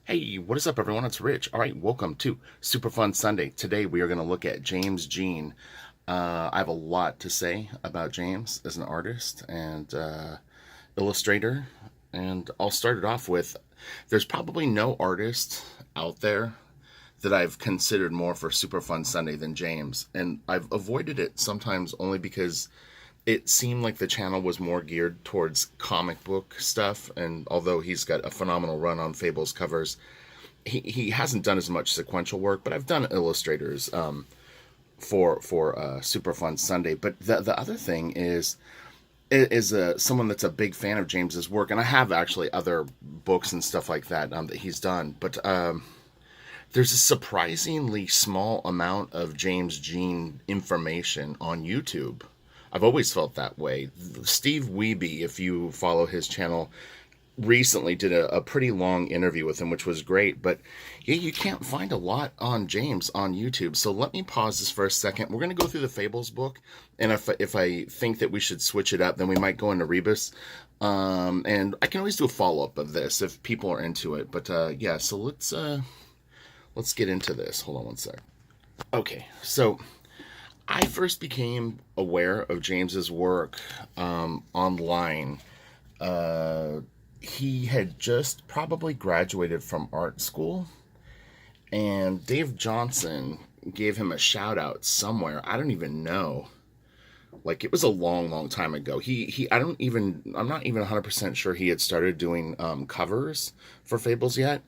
Hey, what is up, everyone? It's Rich. All right, welcome to Super Fun Sunday. Today we are going to look at James Jean. I have a lot to say about James as an artist and illustrator, and I'll start it off with there's probably no artist out there that I've considered more for Super Fun Sunday than James, and I've avoided it sometimes only because it seemed like the channel was more geared towards comic book stuff, and although he's got a phenomenal run on Fables covers, he hasn't done as much sequential work. But I've done illustrators for Super Fun Sunday. But the other thing is someone that's a big fan of James's work, and I have actually other books and stuff like that that he's done. But there's a surprisingly small amount of James Jean information on YouTube. I've always felt that way. Steve Wiebe, if you follow his channel, recently did a pretty long interview with him, which was great. But yeah, you can't find a lot on James on YouTube. So let me pause this for a second. We're going to go through the Fables book, and if I think that we should switch it up, then we might go into Rebus. And I can always do a follow up of this if people are into it. But yeah, so let's get into this. Hold on one sec. Okay, so I first became aware of James's work online. He had just probably graduated from art school, and Dave Johnson gave him a shout out somewhere. I don't even know. Like, it was a long, long time ago. I'm not even 100% sure he had started doing covers for Fables yet.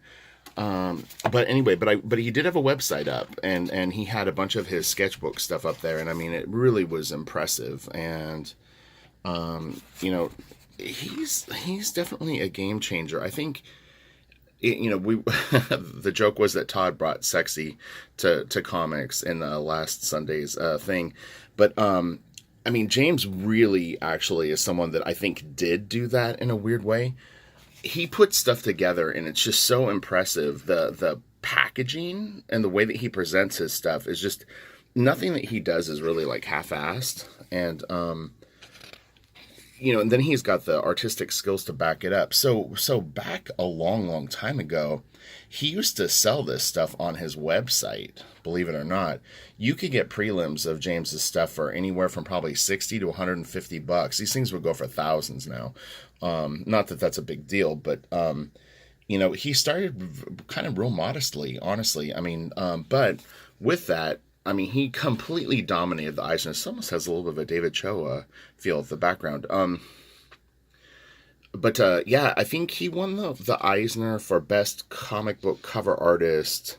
But anyway, but he did have a website up, and he had a bunch of his sketchbook stuff up there, and I mean, it really was impressive. And you know, he's definitely a game changer. I think we the joke was that Todd brought sexy to comics in last Sunday's thing, but I mean, James really actually is someone that I think did do that in a weird way. He puts stuff together and it's just so impressive. The packaging and the way that he presents his stuff is just nothing that he does is really like half-assed. And and then he's got the artistic skills to back it up. So back a long, long time ago, he used to sell this stuff on his website. Believe it or not, you could get prelims of James's stuff for anywhere from probably 60 to 150 bucks. These things would go for thousands now. Not that that's a big deal, but he started kind of real modestly, honestly. I mean, but with that, I mean, he completely dominated the Eisner. This almost has a little bit of a David Cho feel with the background. But yeah, I think he won the Eisner for best comic book cover artist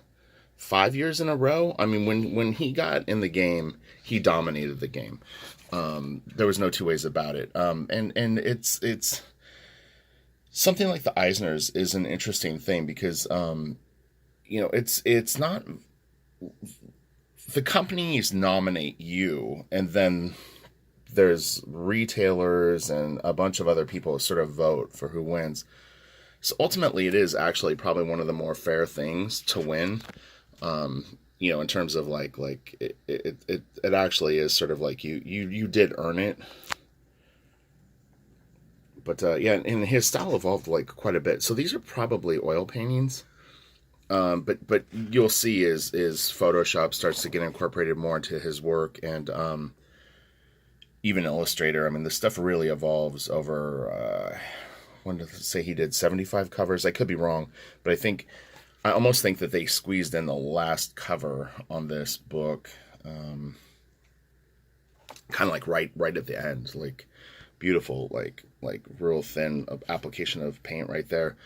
5 years in a row. I mean, when he got in the game, he dominated the game. There was no two ways about it. And it's something like the Eisners is an interesting thing because it's not, the companies nominate you, and then there's retailers and a bunch of other people sort of vote for who wins. So ultimately, it is actually probably one of the more fair things to win. In terms of like it actually is sort of like you did earn it. But yeah, and his style evolved like quite a bit. So these are probably oil paintings. But you'll see is Photoshop starts to get incorporated more into his work, and even Illustrator. I mean, the stuff really evolves over. I wanted to say he did 75 covers. I could be wrong, but I almost think that they squeezed in the last cover on this book, kind of like right at the end, like beautiful, like real thin application of paint right there.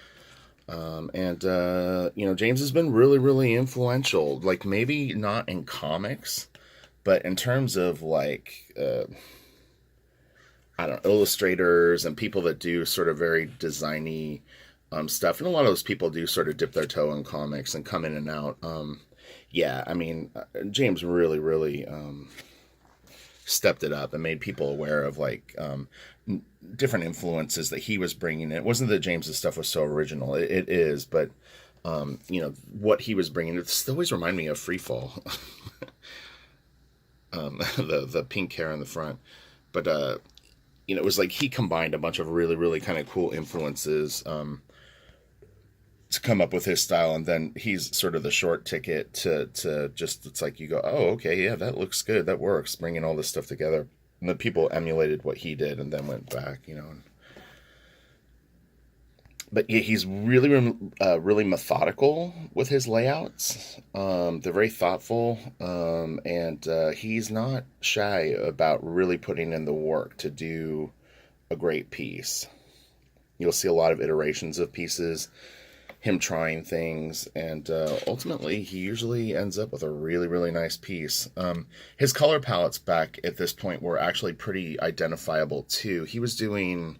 James has been really, really influential, like maybe not in comics, but in terms of like, I don't know, illustrators and people that do sort of very designy, stuff. And a lot of those people do sort of dip their toe in comics and come in and out. Yeah, I mean, James really, really, stepped it up and made people aware of like different influences that he was bringing in. It wasn't that James's stuff was so original. It is, but what he was bringing, it always reminded me of Free Fall. The pink hair in the front, but it was like he combined a bunch of really, really kind of cool influences. to come up with his style, and then he's sort of the short ticket to just, it's like you go, oh, okay, yeah, that looks good, that works, bringing all this stuff together. And the people emulated what he did and then went back, you know. But yeah, he's really methodical with his layouts. They're very thoughtful, and he's not shy about really putting in the work to do a great piece. You'll see a lot of iterations of pieces, him trying things, and ultimately he usually ends up with a really nice piece. His color palettes back at this point were actually pretty identifiable too. He was doing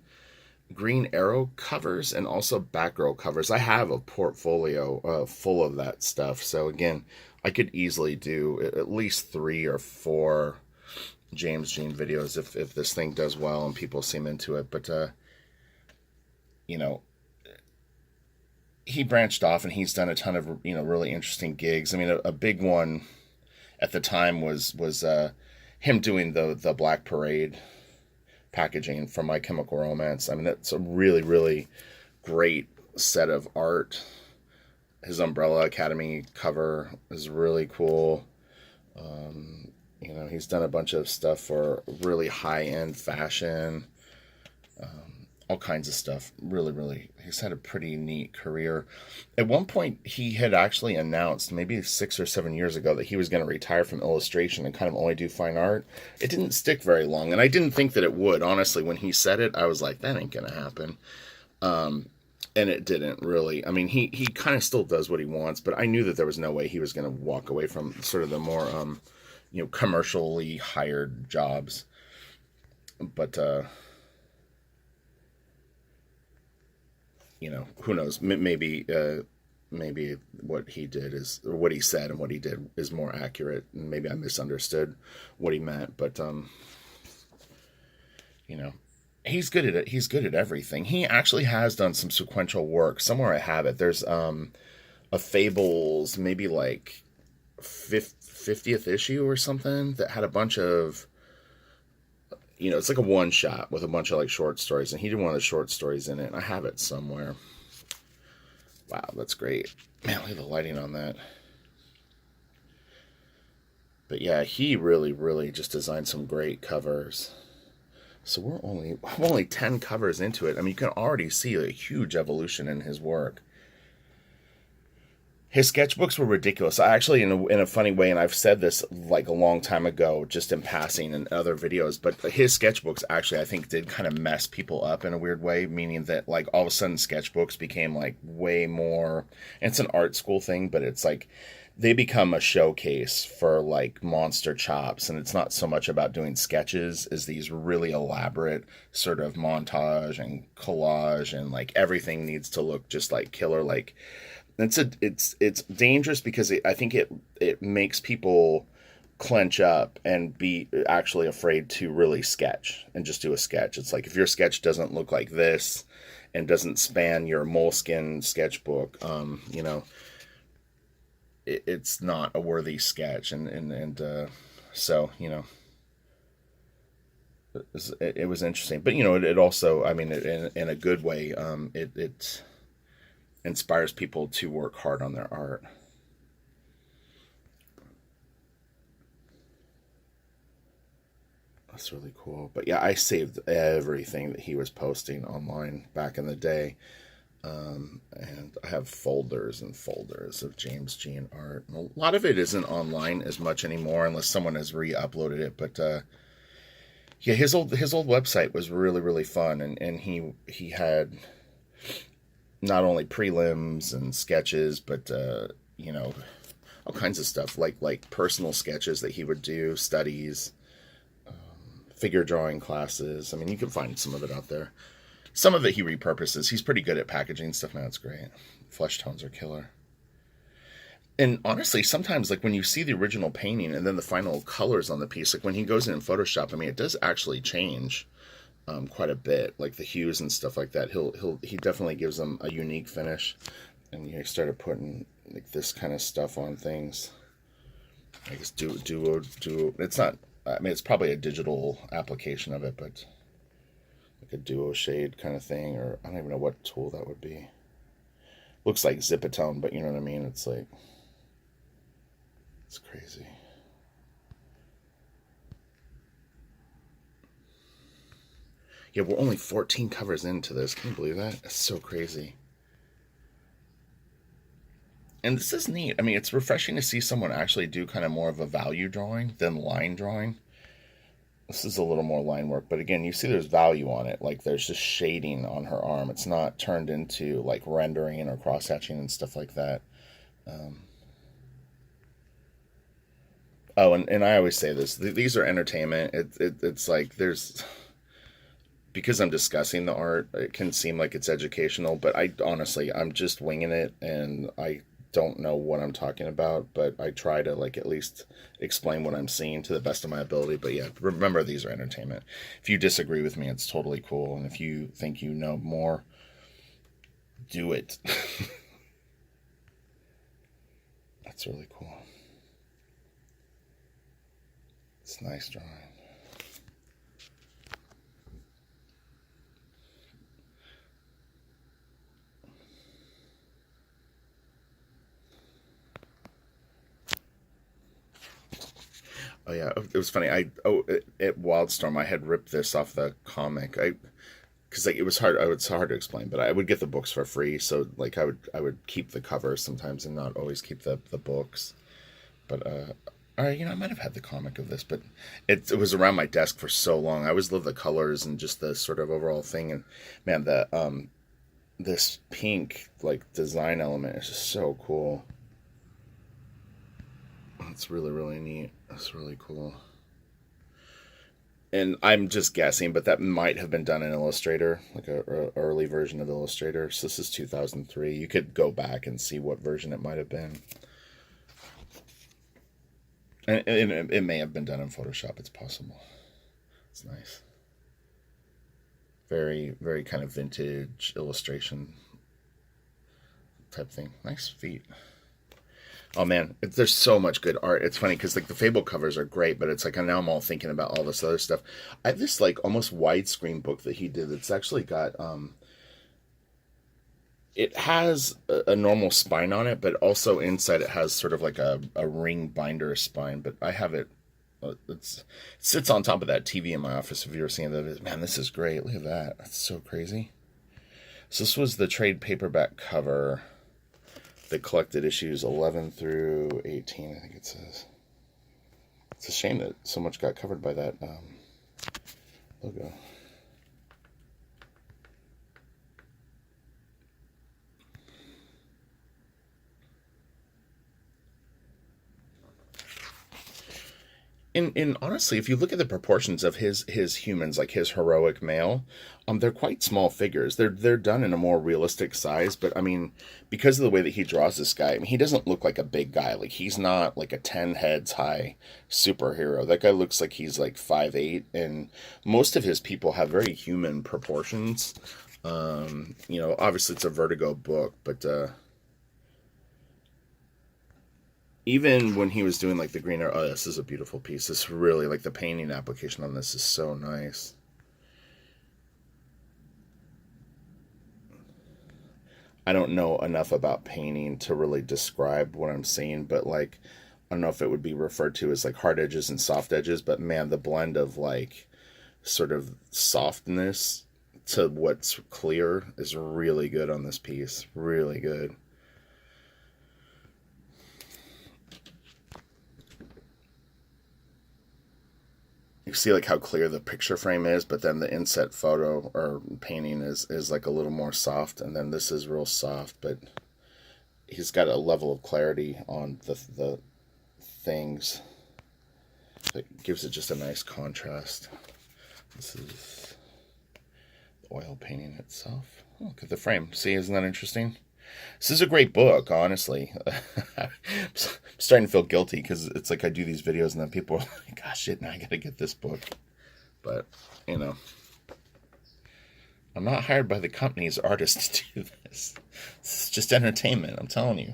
Green Arrow covers and also Batgirl covers. I have a portfolio full of that stuff, so again, I could easily do at least 3 or 4 James Jean videos if this thing does well and people seem into it. But you know, he branched off and he's done a ton of, you know, really interesting gigs. I mean, a big one at the time was him doing the Black Parade packaging from My Chemical Romance. I mean, that's a really great set of art. His Umbrella Academy cover is really cool. You know, he's done a bunch of stuff for really high-end fashion, all kinds of stuff. Really, he's had a pretty neat career. At one point, he had actually announced, maybe 6 or 7 years ago, that he was going to retire from illustration and kind of only do fine art. It didn't stick very long, and I didn't think that it would. Honestly, when he said it, I was like, that ain't going to happen. And it didn't really. I mean, he kind of still does what he wants, but I knew that there was no way he was going to walk away from sort of the more, you know, commercially hired jobs. But, you know, who knows? Maybe what he did is, or what he said and what he did is more accurate, and maybe I misunderstood what he meant. But you know, he's good at it. He's good at everything. He actually has done some sequential work. Somewhere I have it. There's a Fables, maybe like 50th issue or something, that had a bunch of, you know, it's like a one shot with a bunch of like short stories, and he did one of the short stories in it, and I have it somewhere. Wow, that's great. Man, look at the lighting on that. But yeah, he really just designed some great covers. So we're only 10 covers into it. I mean, you can already see a huge evolution in his work. His sketchbooks were ridiculous. I actually, in a funny way, and I've said this like a long time ago, just in passing in other videos, but his sketchbooks actually, I think, did kind of mess people up in a weird way, meaning that like all of a sudden sketchbooks became like way more, and it's an art school thing, but it's like they become a showcase for like monster chops, and it's not so much about doing sketches as these really elaborate sort of montage and collage, and like everything needs to look just like killer. Like it's dangerous because I think it makes people clench up and be actually afraid to really sketch and just do a sketch. It's like if your sketch doesn't look like this and doesn't span your moleskin sketchbook, you know, it's not a worthy sketch. And so, you know, it was interesting, but you know, it also, I mean, in a good way, it inspires people to work hard on their art. That's really cool. But yeah, I saved everything that he was posting online back in the day. And I have folders and folders of James Jean art. And a lot of it isn't online as much anymore unless someone has re-uploaded it. But yeah, his old website was really fun, and he had not only prelims and sketches, but you know, all kinds of stuff like personal sketches that he would do, studies, figure drawing classes. I mean, you can find some of it out there. Some of it he repurposes. He's pretty good at packaging stuff now. It's great. Flesh tones are killer. And honestly, sometimes like when you see the original painting and then the final colors on the piece, like when he goes in Photoshop, I mean, it does actually change quite a bit, like the hues and stuff like that. He definitely gives them a unique finish. And he started putting like this kind of stuff on things. I guess duo. It's not. I mean, it's probably a digital application of it, but like a duo shade kind of thing, or I don't even know what tool that would be. Looks like Zipatone, but you know what I mean? It's like, it's crazy. Yeah, we're only 14 covers into this. Can you believe that? It's so crazy. And this is neat. I mean, it's refreshing to see someone actually do kind of more of a value drawing than line drawing. This is a little more line work, but again, you see there's value on it. Like there's just shading on her arm. It's not turned into like rendering or cross hatching and stuff like that. Um, oh, and I always say this: these are entertainment. It's like there's, because I'm discussing the art, it can seem like it's educational, but I honestly, I'm just winging it, and I don't know what I'm talking about, but I try to like at least explain what I'm seeing to the best of my ability. But yeah, remember these are entertainment. If you disagree with me, it's totally cool, and if you think you know more, do it. That's really cool. It's nice drawing. Oh yeah, it was funny. At Wildstorm, I had ripped this off the comic. Because like it was hard. It's hard to explain, but I would get the books for free. So like I would keep the covers sometimes and not always keep the books. But I might have had the comic of this, but it was around my desk for so long. I always loved the colors and just the sort of overall thing. And man, the this pink like design element is just so cool. It's really really neat. It's really cool. And I'm just guessing, but that might have been done in Illustrator, like a early version of Illustrator. So this is 2003. You could go back and see what version it might have been, and it may have been done in Photoshop. It's possible. It's nice. Very very kind of vintage illustration type thing. Nice feet. Oh man, there's so much good art. It's funny because like the Fable covers are great, but it's like now I'm all thinking about all this other stuff. I have this like almost widescreen book that he did. It's actually got it has a normal spine on it, but also inside it has sort of like a ring binder spine. But I have it. It sits on top of that TV in my office. If you've ever seen that, man, this is great. Look at that. That's so crazy. So this was the trade paperback cover. They collected issues 11 through 18, I think it says. It's a shame that so much got covered by that logo. And honestly, if you look at the proportions of his humans, like his heroic male, they're quite small figures. They're done in a more realistic size, but I mean, because of the way that he draws this guy, I mean, he doesn't look like a big guy. Like he's not like a 10 heads high superhero. That guy looks like he's like 5'8", and most of his people have very human proportions. Obviously it's a Vertigo book, but even when he was doing like the green arrow, oh, this is a beautiful piece. This really, like the painting application on this is so nice. I don't know enough about painting to really describe what I'm seeing, but like I don't know if it would be referred to as like hard edges and soft edges, but man, the blend of like sort of softness to what's clear is really good on this piece. Really good. You see like how clear the picture frame is, but then the inset photo or painting is like a little more soft, and then this is real soft, but he's got a level of clarity on the things that gives it just a nice contrast. This is the oil painting itself. Oh, look at the frame. See, isn't that interesting? This is a great book, honestly. I'm starting to feel guilty because it's like I do these videos and then people are like, gosh, shit, now I gotta get this book. But, I'm not hired by the company as artist to do this. This is just entertainment, I'm telling you.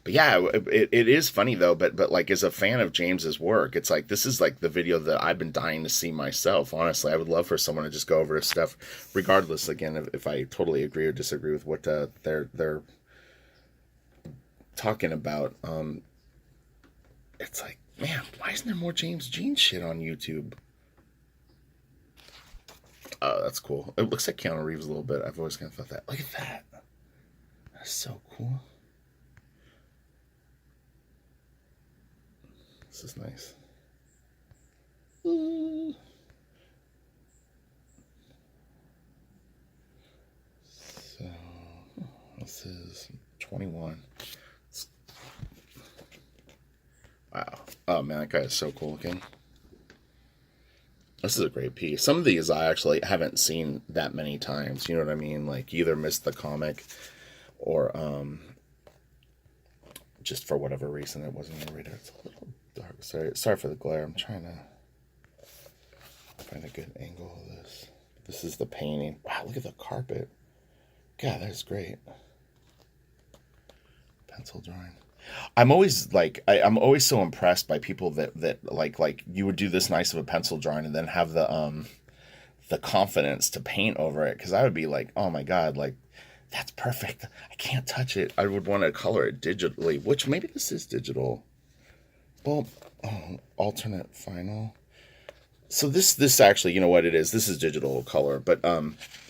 But yeah, it is funny though. But like as a fan of James's work, it's like this is like the video that I've been dying to see myself. Honestly, I would love for someone to just go over his stuff, regardless. Again, if I totally agree or disagree with what they're talking about. It's like, man, why isn't there more James Jean shit on YouTube? Oh, that's cool. It looks like Keanu Reeves a little bit. I've always kind of thought that. Look at that. That's so cool. This is nice. Ooh. So, this is 21. Wow. Oh man, that guy is so cool looking. This is a great piece. Some of these I actually haven't seen that many times. You know what I mean? Like, you either missed the comic or just for whatever reason it wasn't a reader. It's a little dark. Sorry for the glare. I'm trying to find a good angle of this. This is the painting. Wow, look at the carpet. God, that's great. Pencil drawing. I'm always like I'm always so impressed by people that like you would do this nice of a pencil drawing and then have the confidence to paint over it, because I would be like, oh my god, like that's perfect. I can't touch it. I would want to color it digitally, which maybe this is digital. Well, alternate final. So this actually, you know what it is? This is digital color, but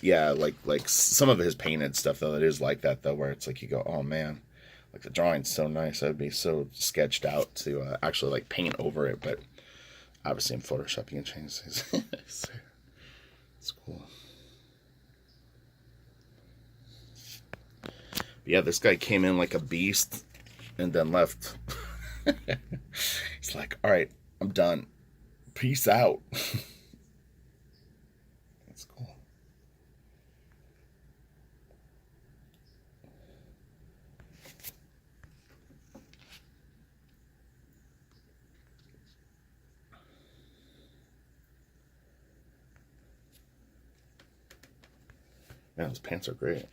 yeah, like some of his painted stuff though, it is like that though, where it's like you go, oh man. Like the drawing's so nice. I'd be so sketched out to actually like paint over it, but obviously in Photoshop you can change things. So, it's cool. But yeah, this guy came in like a beast and then left. He's like, all right, I'm done. Peace out. That's cool. Man, those pants are great.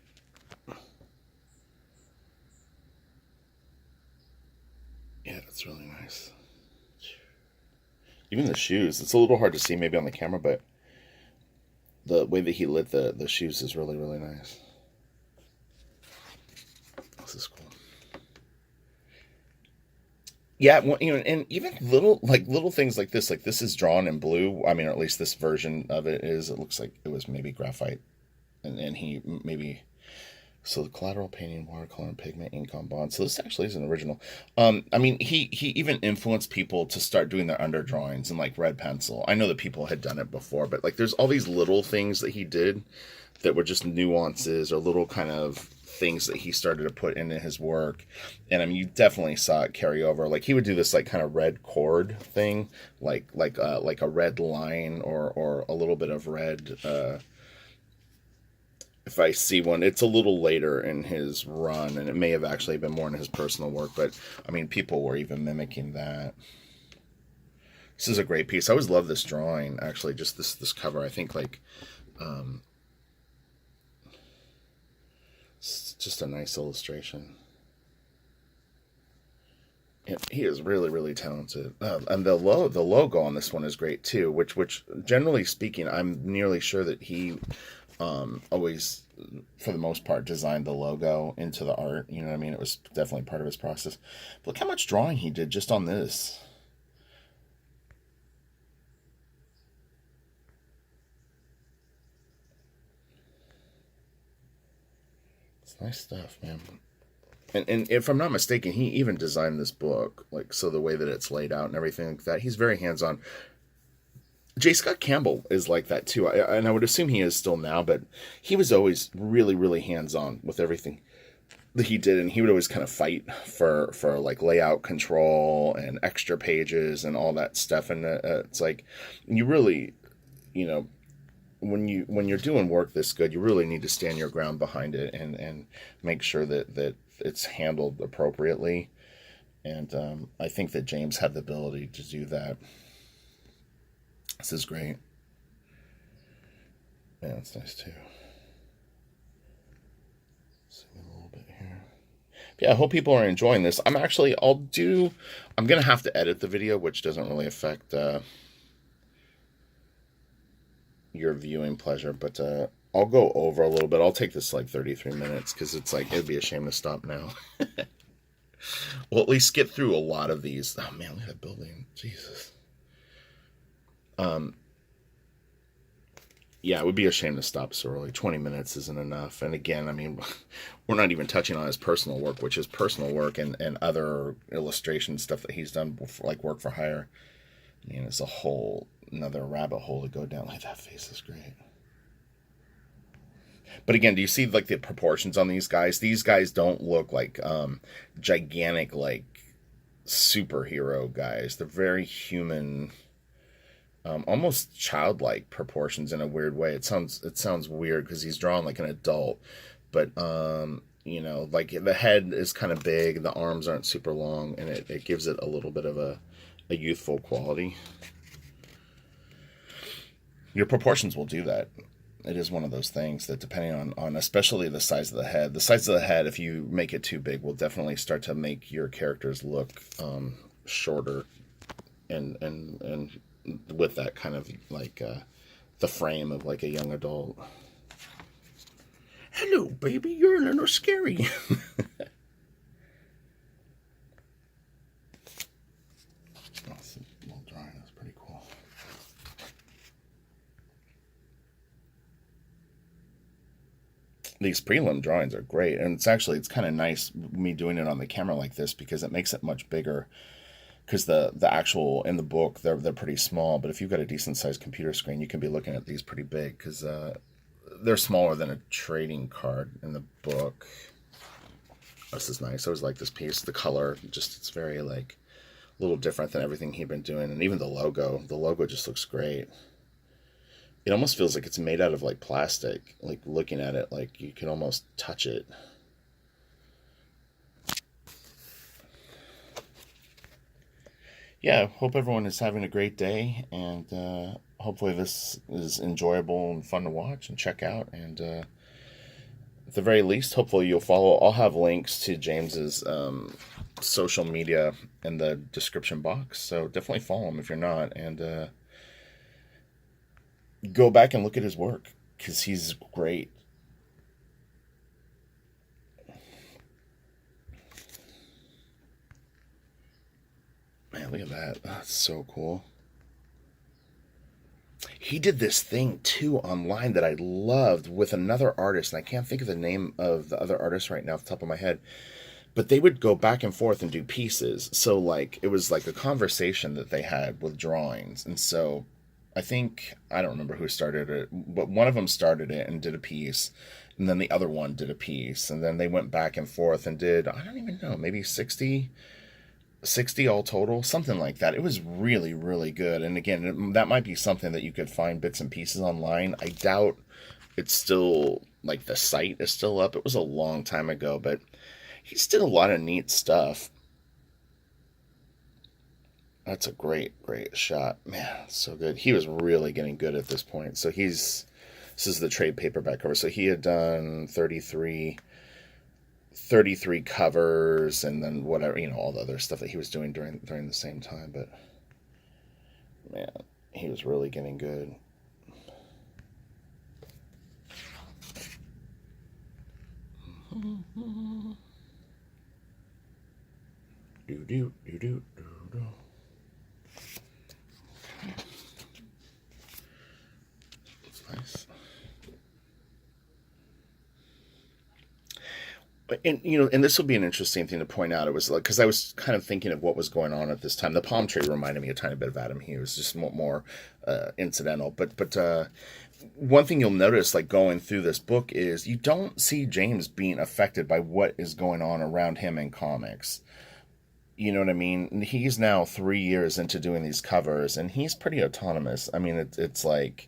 Yeah, that's really nice. Even the shoes. It's a little hard to see maybe on the camera, but the way that he lit the shoes is really, really nice. This is cool. Yeah, well, you know, and even little things like this is drawn in blue. I mean, or at least this version of it is. It looks like it was maybe graphite, and he maybe. So the collateral painting, watercolor, and pigment, ink on bond. So this actually is an original. I mean, he even influenced people to start doing their under drawings in like red pencil. I know that people had done it before, but like there's all these little things that he did that were just nuances or little kind of things that he started to put into his work. And I mean, you definitely saw it carry over. Like he would do this like kind of red chord thing, like a red line or a little bit of red. If I see one, it's a little later in his run, and it may have actually been more in his personal work, but I mean, people were even mimicking that. This is a great piece. I always love this drawing, actually, just this cover. I think like it's just a nice illustration. He is really, really talented, and the logo on this one is great too. Which generally speaking, I'm nearly sure that he always, for the most part, designed the logo into the art. You know what I mean? It was definitely part of his process. But look how much drawing he did just on this. It's nice stuff, man. And if I'm not mistaken, he even designed this book, like so the way that it's laid out and everything like that. He's very hands on. J. Scott Campbell is like that too, and I would assume he is still now, but he was always really, really hands on with everything that he did, and he would always kind of fight for like layout control and extra pages and all that stuff. And it's like you really, you know, when you're doing work this good, you really need to stand your ground behind it and make sure that it's handled appropriately. And I think that James had the ability to do that. This is great. Yeah, it's nice too. Zoom in a little bit here. Yeah, I hope people are enjoying this. I'm gonna have to edit the video, which doesn't really affect your viewing pleasure, but I'll go over a little bit. I'll take this like 33 minutes because it's like it'd be a shame to stop now. We'll at least get through a lot of these. Oh man, look at that building. Jesus. Um, yeah, it would be a shame to stop so early. 20 minutes isn't enough. And again, I mean, we're not even touching on his personal work, which is personal work and other illustration stuff that he's done, like work for hire. I mean, it's a whole another rabbit hole to go down. Like, that face is great. But again, do you see like the proportions on these guys? These guys don't look like gigantic, like superhero guys. They're very human, almost childlike proportions in a weird way. It sounds weird because he's drawn like an adult, but like the head is kind of big, the arms aren't super long, and it gives it a little bit of a youthful quality. Your proportions will do that. It is one of those things that, depending on especially the size of the head, if you make it too big, will definitely start to make your characters look shorter, and with that kind of like the frame of like a young adult. Hello, baby, you're a little scary. That's a little drawing. That's pretty cool. These prelim drawings are great, and it's kind of nice me doing it on the camera like this because it makes it much bigger. Because the actual in the book they're pretty small, but if you've got a decent sized computer screen, you can be looking at these pretty big because they're smaller than a trading card in the book. This is nice. I always like this piece. The color, just it's very like a little different than everything he'd been doing, and even the logo. The logo just looks great. It almost feels like it's made out of like plastic. Like looking at it, like you can almost touch it. Yeah, hope everyone is having a great day, and hopefully this is enjoyable and fun to watch and check out. And at the very least, hopefully you'll follow. I'll have links to James's social media in the description box, so definitely follow him if you're not, and go back and look at his work because he's great. Man, look at that. That's so cool. He did this thing too online that I loved with another artist, and I can't think of the name of the other artist right now off the top of my head. But they would go back and forth and do pieces. So like it was like a conversation that they had with drawings. And so I don't remember who started it, but one of them started it and did a piece, and then the other one did a piece, and then they went back and forth and did, I don't even know, maybe 60 all total, something like that. It was really, really good. And again, that might be something that you could find bits and pieces online. I doubt it's still, like, the site is still up. It was a long time ago, but he's did a lot of neat stuff. That's a great, great shot. Man, so good. He was really getting good at this point. This is the trade paperback cover. So he had done 33 covers, and then whatever, all the other stuff that he was doing during the same time. But man, he was really getting good. Do do do do do. That's nice. And this will be an interesting thing to point out. It was like, because I was kind of thinking of what was going on at this time. The palm tree reminded me a tiny bit of Adam Hughes, just more incidental. But one thing you'll notice, like going through this book, is you don't see James being affected by what is going on around him in comics. You know what I mean? He's now 3 years into doing these covers, and he's pretty autonomous. I mean, it's like,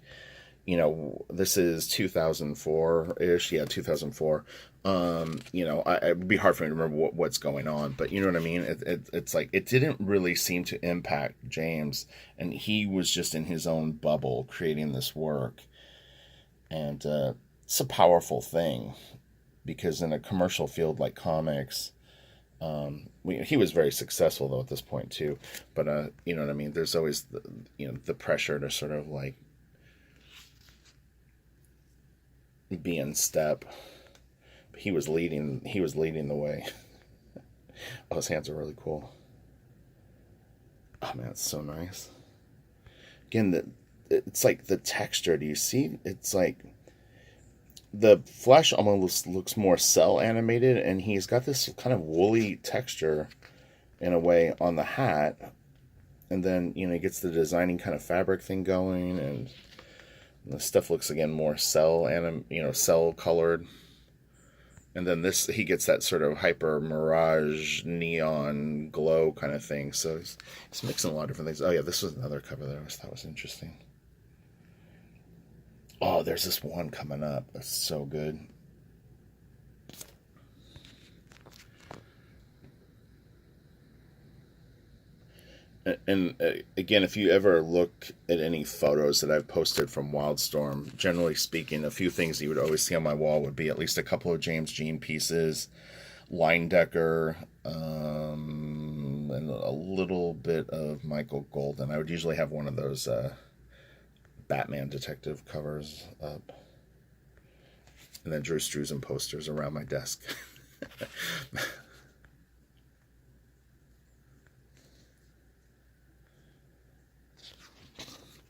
this is 2004-ish. Yeah, 2004. It'd be hard for me to remember what's going on, but you know what I mean? It's like, it didn't really seem to impact James, and he was just in his own bubble creating this work. And it's a powerful thing, because in a commercial field like comics, He was very successful though at this point too, but you know what I mean. There's always the pressure to sort of like be in step. He was leading. He was leading the way. Oh, his hands are really cool. Oh man, it's so nice. Again, it's like the texture. Do you see? It's like the flesh almost looks more cell animated, and he's got this kind of woolly texture in a way on the hat. And then he gets the designing kind of fabric thing going, and the stuff looks again more cell colored. And then he gets that sort of hyper mirage neon glow kind of thing. So he's mixing a lot of different things. Oh yeah, this was another cover that I always thought was interesting. Oh, there's this one coming up. That's so good. And again, if you ever look at any photos that I've posted from Wildstorm, generally speaking, a few things you would always see on my wall would be at least a couple of James Jean pieces, Line Decker, and a little bit of Michael Golden. I would usually have one of those Batman detective covers up. And then Drew Struzan posters around my desk.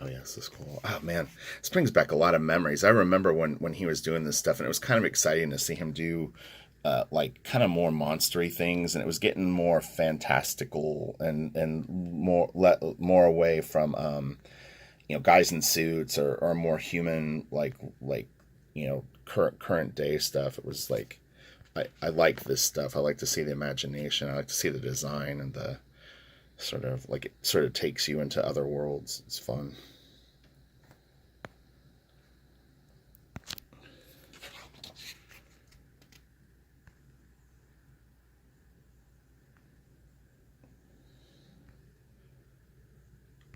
Oh yeah, this is cool. Oh man, this brings back a lot of memories. I remember when he was doing this stuff, and it was kind of exciting to see him do like kind of more monstery things, and it was getting more fantastical and more away from guys in suits or more human like current day stuff. It was like I like this stuff. I like to see the imagination. I like to see the design and the sort of takes you into other worlds. It's fun.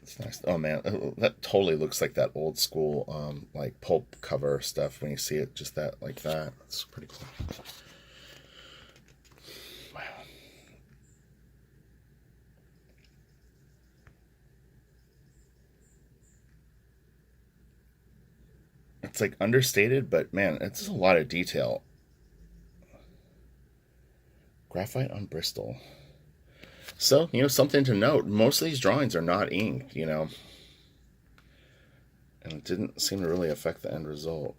It's nice. Oh man, that totally looks like that old school like pulp cover stuff when you see it just that like that. It's pretty cool. Wow. It's like understated, but man, it's a lot of detail. Graphite on Bristol. So, something to note. Most of these drawings are not inked. And it didn't seem to really affect the end result.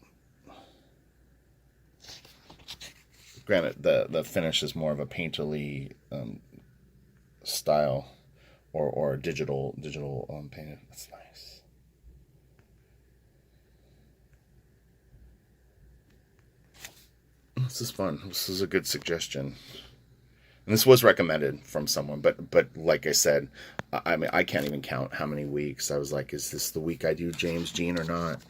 Granted, the finish is more of a painterly style, or digital painted. That's nice. This is fun. This is a good suggestion. And this was recommended from someone, but like I said, I mean I can't even count how many weeks I was like, is this the week I do James Jean or not?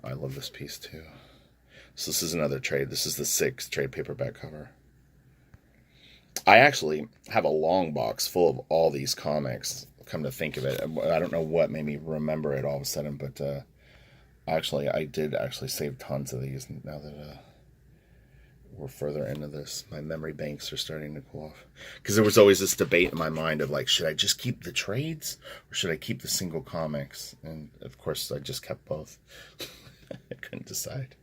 I love this piece too. So this is another trade. This is the 6th trade paperback cover. I actually have a long box full of all these comics. Come to think of it, I don't know what made me remember it all of a sudden, but I did actually save tons of these now that we're further into this. My memory banks are starting to cool off. Because there was always this debate in my mind of like, should I just keep the trades or should I keep the single comics? And of course, I just kept both. I couldn't decide.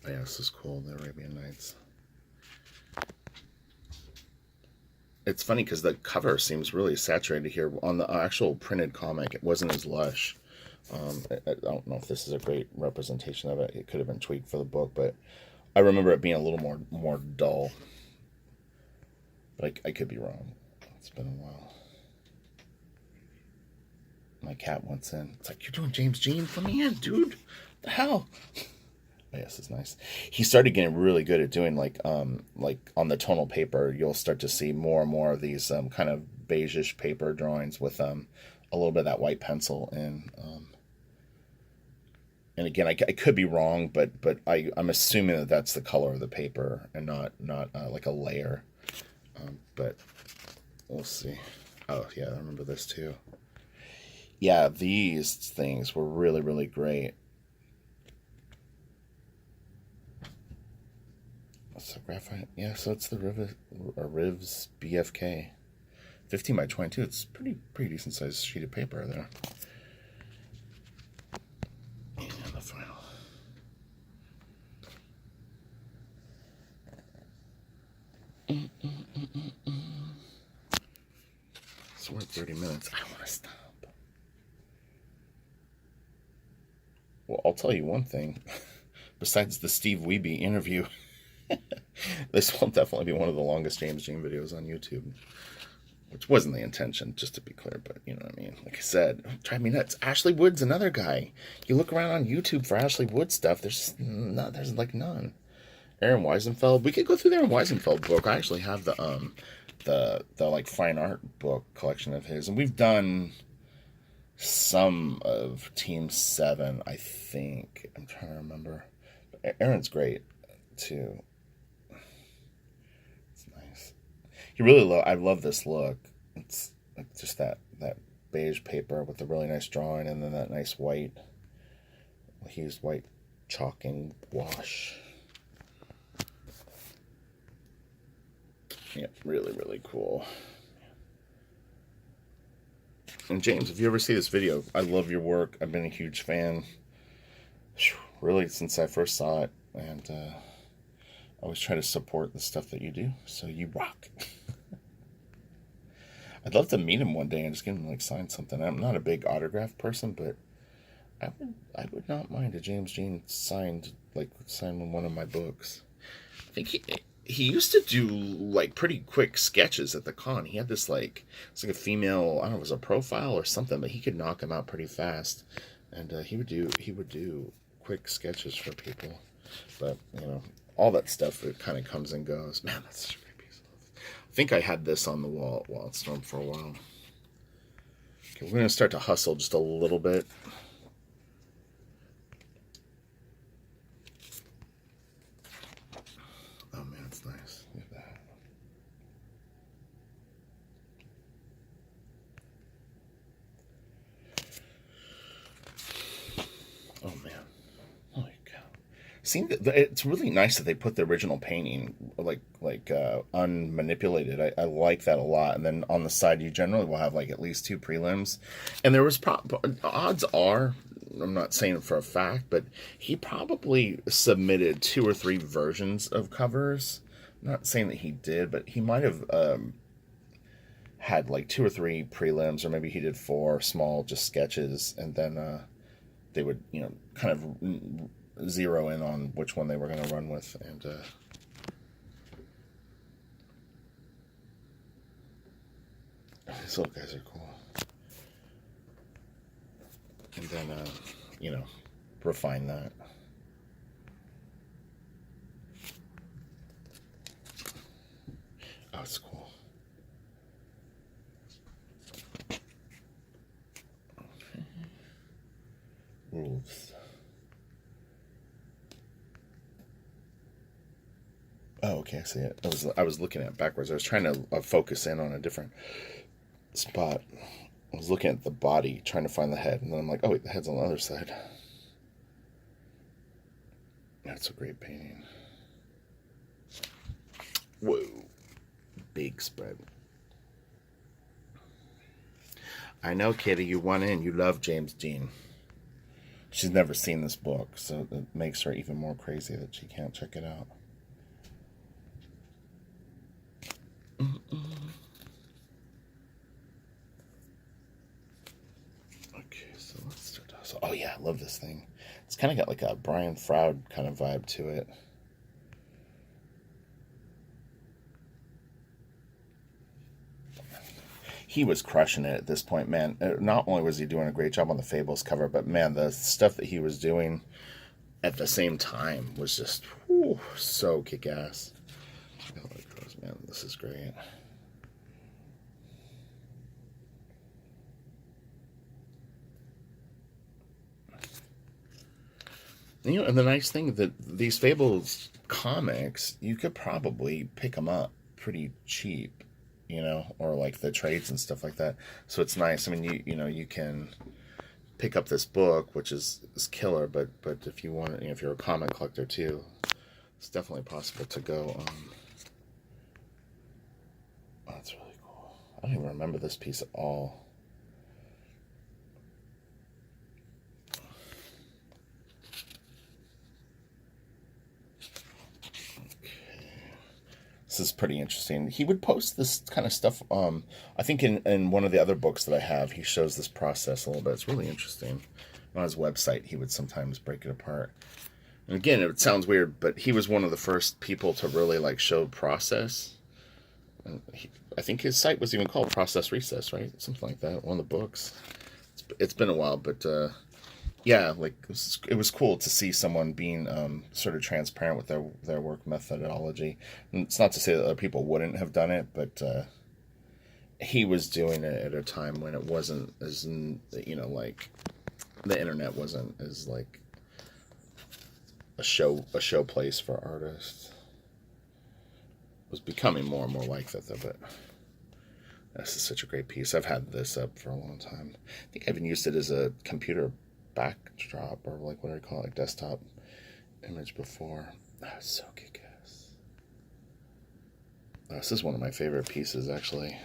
Oh, yeah, this is cool. The Arabian Nights. It's funny because the cover seems really saturated here. On the actual printed comic, it wasn't as lush. I don't know if this is a great representation of it. It could have been tweaked for the book, but I remember it being a little more dull. But I could be wrong. It's been a while. My cat wants in. It's like, you're doing James Jean? Let me in, dude. What the hell? Oh, yes, it's nice. He started getting really good at doing like on the tonal paper. You'll start to see more and more of these kind of beigeish paper drawings with a little bit of that white pencil in. And again, I could be wrong, but I'm assuming that that's the color of the paper and not like a layer. But we'll see. Oh yeah, I remember this too. Yeah, these things were really really great. So graphite, yeah. So it's the Rivs BFK, 15 by 22. It's pretty decent sized sheet of paper there. And the final. So we're at 30 minutes. I want to stop. Well, I'll tell you one thing. Besides the Steve Wiebe interview, this will definitely be one of the longest James Jean videos on YouTube. Which wasn't the intention, just to be clear, but you know what I mean. Like I said, drive me nuts. Ashley Wood's another guy. You look around on YouTube for Ashley Wood stuff, there's like none. Aaron Weisenfeld. We could go through the Aaron Weisenfeld book. I actually have the like fine art book collection of his, and we've done some of Team 7, I think. I'm trying to remember. But Aaron's great too. It's nice. I love this look. It's like just that beige paper with the really nice drawing, and then that nice white. He used white chalking wash. Yeah, really cool. And James, if you ever see this video, I love your work. I've been a huge fan, really, since I first saw it, and I always try to support the stuff that you do. So you rock. I'd love to meet him one day and just get him like sign something. I'm not a big autograph person, but I would not mind a James Jean signed one of my books. I think he used to do like pretty quick sketches at the con. He had this it's like a female, I don't know if it was a profile or something, but he could knock them out pretty fast. And he would do quick sketches for people. But you know, all that stuff, it kind of comes and goes. Man, that's such a great piece. I think I had this on the wall at Wildstorm for a while. Okay, we're gonna start to hustle just a little bit. Oh man, it's nice. Look at that. Oh man. Holy cow. It's really nice that they put the original painting unmanipulated. I like that a lot. And then on the side, you generally will have like at least 2 prelims. And there was odds are, I'm not saying it for a fact, but he probably submitted 2 or 3 versions of covers. I'm not saying that he did, but he might have had like 2 or 3 prelims, or maybe he did 4 small just sketches, and then they would, you know, kind of zero in on which one they were going to run with. And these little guys are cool. And then you know, refine that. Oh, it's cool. Okay. Wolves. Oh, okay, I see it. I was looking at it backwards. I was trying to focus in on a different spot. I was looking at the body, trying to find the head, and then I'm like, oh wait, the head's on the other side. That's a great painting. Whoa. Big spread. I know, Kitty, you want in. You love James Jean. She's never seen this book, so it makes her even more crazy that she can't check it out. Okay, so let's start. So, oh yeah, I love this thing. It's kind of got like a Brian Froud kind of vibe to it. He was crushing it at this point, man. Not only was he doing a great job on the Fables cover, but man, the stuff that he was doing at the same time was just so kick-ass. Man, this is great. You know, and the nice thing that these Fables comics, you could probably pick them up pretty cheap, you know, or like the trades and stuff like that. So it's nice. I mean, you know, you can pick up this book, which is killer, but if you want, you know, if you're a comic collector too, It's definitely possible to go. Oh, that's really cool. I don't even remember this piece at all. This is pretty interesting. He would post this kind of stuff. I think in one of the other books that I have, he shows this process a little bit. It's really interesting. On his website, he would sometimes break it apart. And again, it sounds weird, but he was one of the first people to really like show process. And I think his site was even called Process Recess, right? Something like that. One of the books. It's been a while, but yeah, like it was cool to see someone being sort of transparent with their work methodology. And it's not to say that other people wouldn't have done it, but he was doing it at a time when it wasn't as, like the internet wasn't as like a show place for artists. It was becoming more and more like that, though. But this is such a great piece. I've had this up for a long time. I think I even used it as a computer backdrop, or like what do I call it, like desktop image before. Oh, it's so kick-ass. Oh, this is one of my favorite pieces, actually.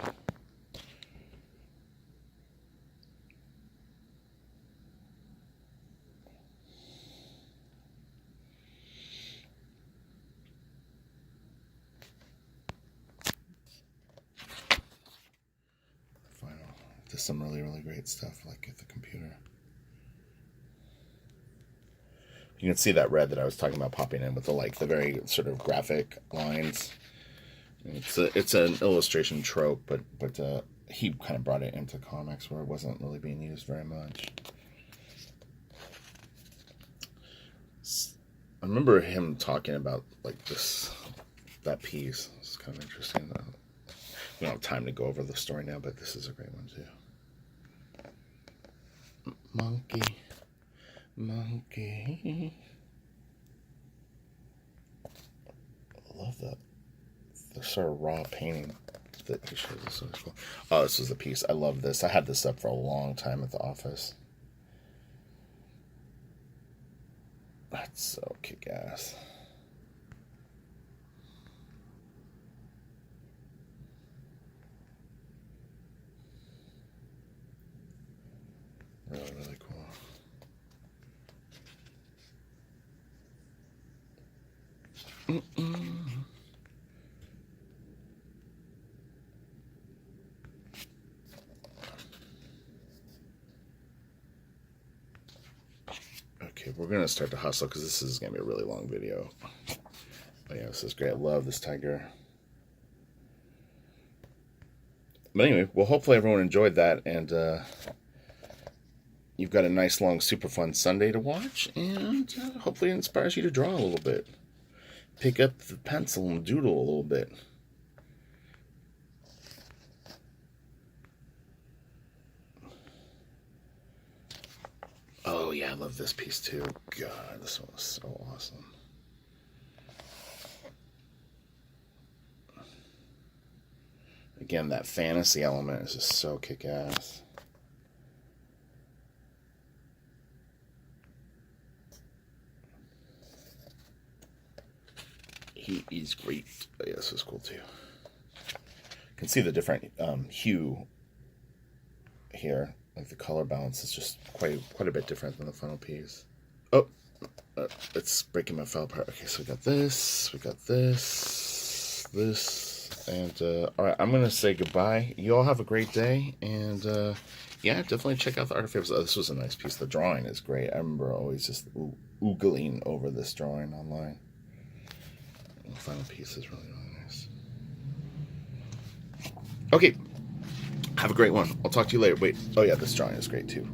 Final. Just some really, really great stuff, like at the computer. You can see that red that I was talking about popping in with the very sort of graphic lines. It's an illustration trope, but he kind of brought it into comics where it wasn't really being used very much. I remember him talking about like that piece. It's kind of interesting. We don't have time to go over the story now, but this is a great one too. Monkey. I love that. The sort of raw painting that he shows us. So cool. Oh, this was the piece. I love this. I had this up for a long time at the office. That's so kick-ass. Really, really cool. Okay, we're gonna start to hustle because this is gonna be a really long video. But yeah, this is great. I love this tiger. But anyway, well, hopefully everyone enjoyed that, and you've got a nice, long, super fun Sunday to watch, and hopefully it inspires you to draw a little bit. Pick up the pencil and doodle a little bit. Oh, yeah, I love this piece too. God, this one was so awesome. Again, that fantasy element is just so kick-ass. He is great. Oh, yeah, this is cool too. You can see the different hue here. Like the color balance is just quite a bit different than the final piece. Oh, it's breaking my file apart. Okay, so we got this, and all right, I'm gonna say goodbye. You all have a great day, and yeah, definitely check out the Art of Fables. Oh, this was a nice piece. The drawing is great. I remember always just oogling over this drawing online. And the final piece is really, really nice. Okay, have a great one. I'll talk to you later. Wait, oh yeah, this drawing is great too.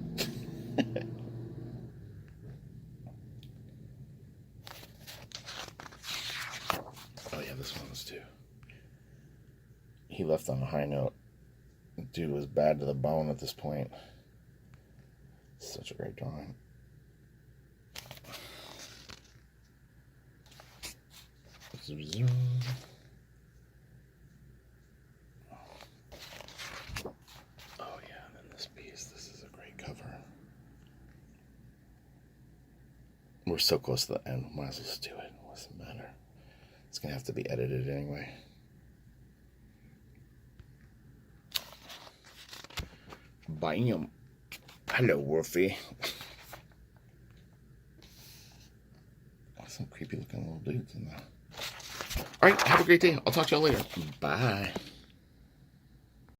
Oh yeah, this one was too. He left on a high note. Dude was bad to the bone at this point. Such a great drawing. Oh yeah, and then this piece. This is a great cover. We're so close to the end. Might as well just do it. What's the matter? It's going to have to be edited anyway. Bam. Hello, Wolfie. Some creepy looking little dudes in there. All right, have a great day. I'll talk to y'all later. Bye.